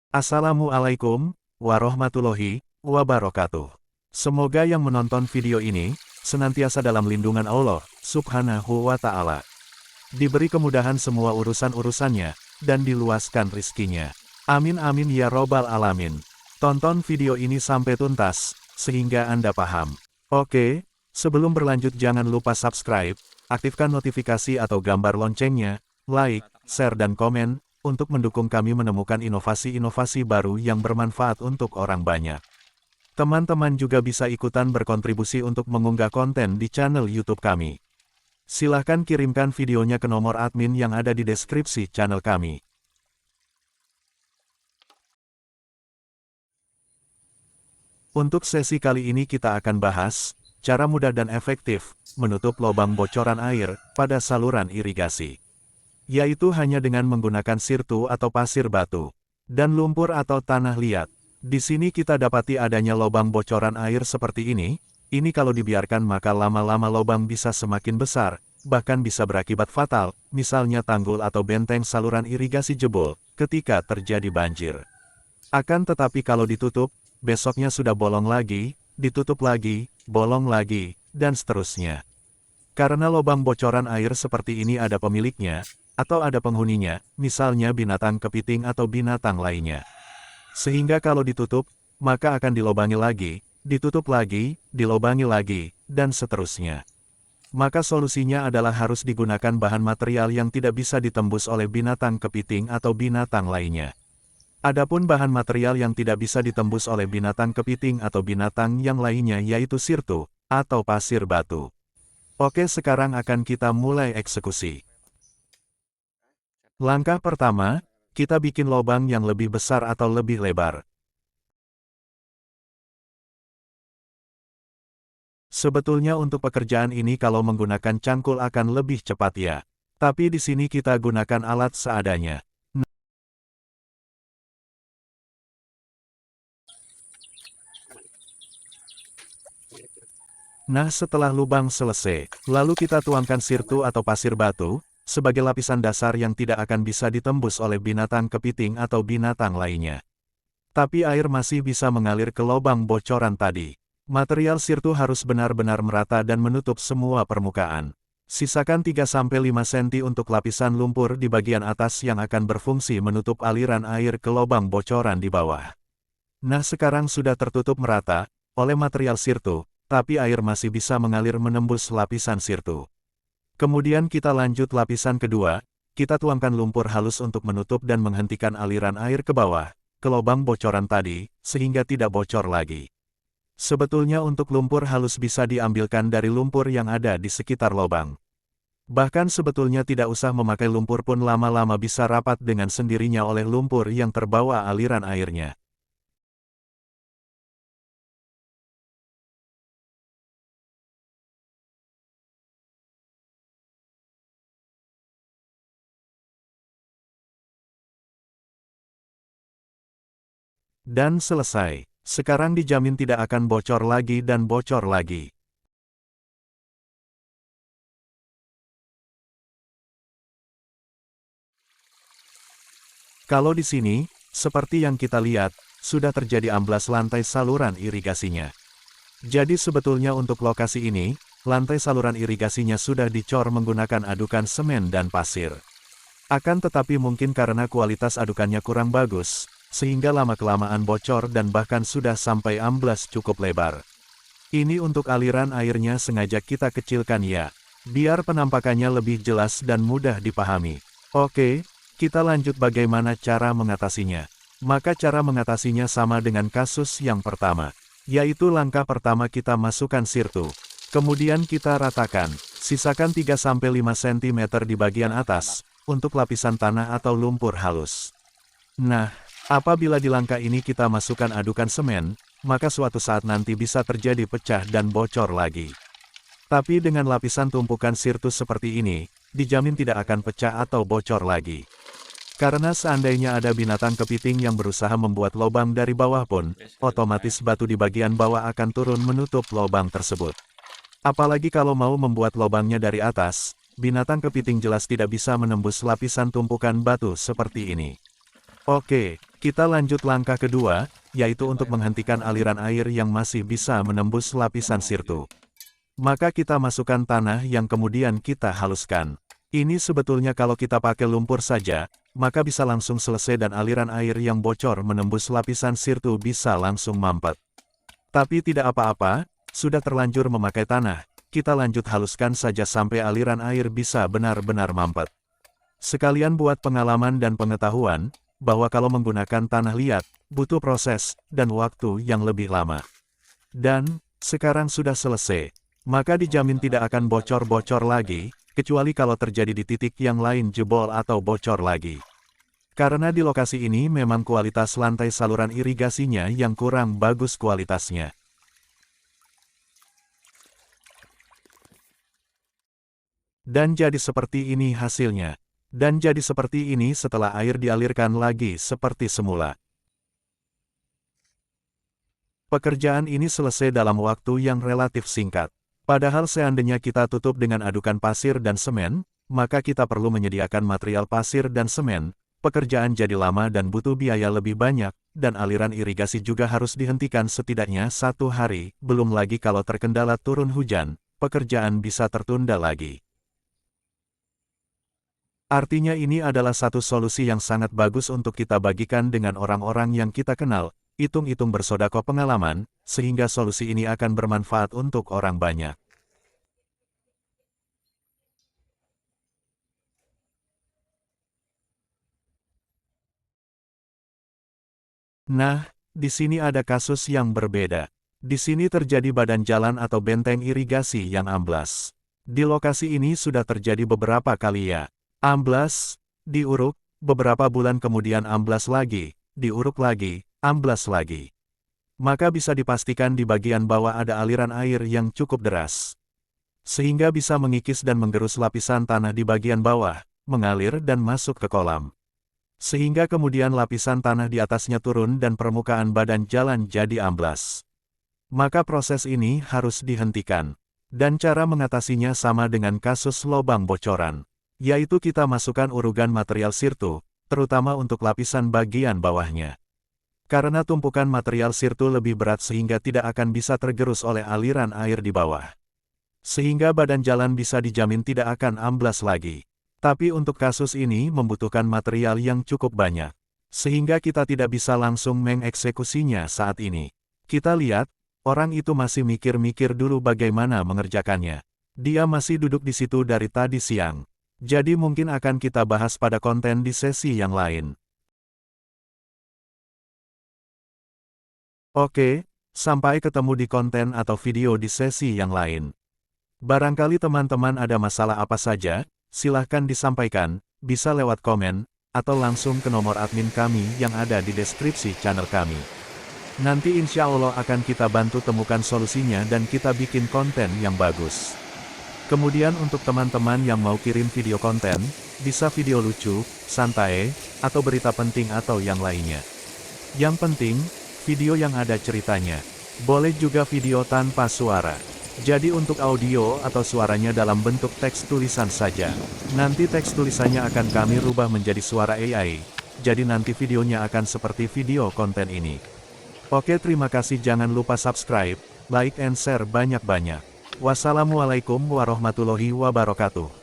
Assalamualaikum warahmatullahi wabarakatuh. Semoga yang menonton video ini senantiasa dalam lindungan Allah Subhanahu wa Ta'ala. Diberi kemudahan semua urusan-urusannya dan diluaskan rizkinya. Amin amin ya robbal alamin. Tonton video ini sampai tuntas sehingga Anda paham. Oke, sebelum berlanjut jangan lupa subscribe, aktifkan notifikasi atau gambar loncengnya, like, share dan komen untuk mendukung kami menemukan inovasi-inovasi baru yang bermanfaat untuk orang banyak. Teman-teman juga bisa ikutan berkontribusi untuk mengunggah konten di channel YouTube kami. Silahkan kirimkan videonya ke nomor admin yang ada di deskripsi channel kami. Untuk sesi kali ini kita akan bahas cara mudah dan efektif menutup lubang bocoran air pada saluran irigasi. Yaitu hanya dengan menggunakan sirtu atau pasir batu, dan lumpur atau tanah liat. Di sini kita dapati adanya lubang bocoran air seperti ini kalau dibiarkan maka lama-lama lubang bisa semakin besar, bahkan bisa berakibat fatal, misalnya tanggul atau benteng saluran irigasi jebol, ketika terjadi banjir. Akan tetapi kalau ditutup, besoknya sudah bolong lagi, ditutup lagi, bolong lagi, dan seterusnya. Karena lubang bocoran air seperti ini ada pemiliknya, atau ada penghuninya, misalnya binatang kepiting atau binatang lainnya. Sehingga kalau ditutup, maka akan dilobangi lagi, ditutup lagi, dilobangi lagi, dan seterusnya. Maka solusinya adalah harus digunakan bahan material yang tidak bisa ditembus oleh binatang kepiting atau binatang lainnya. Adapun bahan material yang tidak bisa ditembus oleh binatang kepiting atau binatang yang lainnya yaitu sirtu, atau pasir batu. Oke, sekarang akan kita mulai eksekusi. Langkah pertama, kita bikin lubang yang lebih besar atau lebih lebar. Sebetulnya untuk pekerjaan ini kalau menggunakan cangkul akan lebih cepat ya. Tapi di sini kita gunakan alat seadanya. Nah, setelah lubang selesai, lalu kita tuangkan sirtu atau pasir batu sebagai lapisan dasar yang tidak akan bisa ditembus oleh binatang kepiting atau binatang lainnya. Tapi air masih bisa mengalir ke lubang bocoran tadi. Material sirtu harus benar-benar merata dan menutup semua permukaan. Sisakan 3-5 cm untuk lapisan lumpur di bagian atas yang akan berfungsi menutup aliran air ke lubang bocoran di bawah. Nah, sekarang sudah tertutup merata oleh material sirtu, tapi air masih bisa mengalir menembus lapisan sirtu. Kemudian kita lanjut lapisan kedua, kita tuangkan lumpur halus untuk menutup dan menghentikan aliran air ke bawah, ke lubang bocoran tadi, sehingga tidak bocor lagi. Sebetulnya untuk lumpur halus bisa diambilkan dari lumpur yang ada di sekitar lubang. Bahkan sebetulnya tidak usah memakai lumpur pun lama-lama bisa rapat dengan sendirinya oleh lumpur yang terbawa aliran airnya. Dan selesai. Sekarang dijamin tidak akan bocor lagi dan bocor lagi. Kalau di sini, seperti yang kita lihat, sudah terjadi amblas lantai saluran irigasinya. Jadi sebetulnya untuk lokasi ini, lantai saluran irigasinya sudah dicor menggunakan adukan semen dan pasir. Akan tetapi mungkin karena kualitas adukannya kurang bagus, sehingga lama-kelamaan bocor dan bahkan sudah sampai amblas cukup lebar. Ini untuk aliran airnya sengaja kita kecilkan ya, biar penampakannya lebih jelas dan mudah dipahami. Oke, kita lanjut bagaimana cara mengatasinya. Maka cara mengatasinya sama dengan kasus yang pertama, yaitu langkah pertama kita masukkan sirtu. Kemudian kita ratakan, sisakan 3-5 cm di bagian atas, untuk lapisan tanah atau lumpur halus. Nah, apabila di langkah ini kita masukkan adukan semen, maka suatu saat nanti bisa terjadi pecah dan bocor lagi. Tapi dengan lapisan tumpukan sirtu seperti ini, dijamin tidak akan pecah atau bocor lagi. Karena seandainya ada binatang kepiting yang berusaha membuat lubang dari bawah pun, otomatis batu di bagian bawah akan turun menutup lubang tersebut. Apalagi kalau mau membuat lubangnya dari atas, binatang kepiting jelas tidak bisa menembus lapisan tumpukan batu seperti ini. Oke, kita lanjut langkah kedua, yaitu untuk menghentikan aliran air yang masih bisa menembus lapisan sirtu. Maka kita masukkan tanah yang kemudian kita haluskan. Ini sebetulnya kalau kita pakai lumpur saja, maka bisa langsung selesai dan aliran air yang bocor menembus lapisan sirtu bisa langsung mampet. Tapi tidak apa-apa, sudah terlanjur memakai tanah, kita lanjut haluskan saja sampai aliran air bisa benar-benar mampet. Sekalian buat pengalaman dan pengetahuan, bahwa kalau menggunakan tanah liat, butuh proses dan waktu yang lebih lama. Dan, sekarang sudah selesai, maka dijamin tidak akan bocor-bocor lagi, kecuali kalau terjadi di titik yang lain jebol atau bocor lagi. Karena di lokasi ini memang kualitas lantai saluran irigasinya yang kurang bagus kualitasnya. Dan jadi seperti ini hasilnya. Dan jadi seperti ini setelah air dialirkan lagi seperti semula. Pekerjaan ini selesai dalam waktu yang relatif singkat. Padahal seandainya kita tutup dengan adukan pasir dan semen, maka kita perlu menyediakan material pasir dan semen, pekerjaan jadi lama dan butuh biaya lebih banyak, dan aliran irigasi juga harus dihentikan setidaknya 1 hari, belum lagi kalau terkendala turun hujan, pekerjaan bisa tertunda lagi. Artinya ini adalah satu solusi yang sangat bagus untuk kita bagikan dengan orang-orang yang kita kenal, hitung-hitung bersedekah pengalaman, sehingga solusi ini akan bermanfaat untuk orang banyak. Nah, di sini ada kasus yang berbeda. Di sini terjadi badan jalan atau benteng irigasi yang amblas. Di lokasi ini sudah terjadi beberapa kali ya. Amblas, diuruk, beberapa bulan kemudian amblas lagi, diuruk lagi, amblas lagi. Maka bisa dipastikan di bagian bawah ada aliran air yang cukup deras. Sehingga bisa mengikis dan menggerus lapisan tanah di bagian bawah, mengalir dan masuk ke kolam. Sehingga kemudian lapisan tanah di atasnya turun dan permukaan badan jalan jadi amblas. Maka proses ini harus dihentikan. Dan cara mengatasinya sama dengan kasus lubang bocoran. Yaitu kita masukkan urugan material sirtu, terutama untuk lapisan bagian bawahnya. Karena tumpukan material sirtu lebih berat sehingga tidak akan bisa tergerus oleh aliran air di bawah. Sehingga badan jalan bisa dijamin tidak akan amblas lagi. Tapi untuk kasus ini membutuhkan material yang cukup banyak. Sehingga kita tidak bisa langsung mengeksekusinya saat ini. Kita lihat, orang itu masih mikir-mikir dulu bagaimana mengerjakannya. Dia masih duduk di situ dari tadi siang. Jadi mungkin akan kita bahas pada konten di sesi yang lain. Oke, sampai ketemu di konten atau video di sesi yang lain. Barangkali teman-teman ada masalah apa saja, silahkan disampaikan, bisa lewat komen, atau langsung ke nomor admin kami yang ada di deskripsi channel kami. Nanti insya Allah akan kita bantu temukan solusinya dan kita bikin konten yang bagus. Kemudian untuk teman-teman yang mau kirim video konten, bisa video lucu, santai, atau berita penting atau yang lainnya. Yang penting, video yang ada ceritanya. Boleh juga video tanpa suara. Jadi untuk audio atau suaranya dalam bentuk teks tulisan saja. Nanti teks tulisannya akan kami rubah menjadi suara AI. Jadi nanti videonya akan seperti video konten ini. Oke, terima kasih, jangan lupa subscribe, like and share banyak-banyak. Wassalamualaikum warahmatullahi wabarakatuh.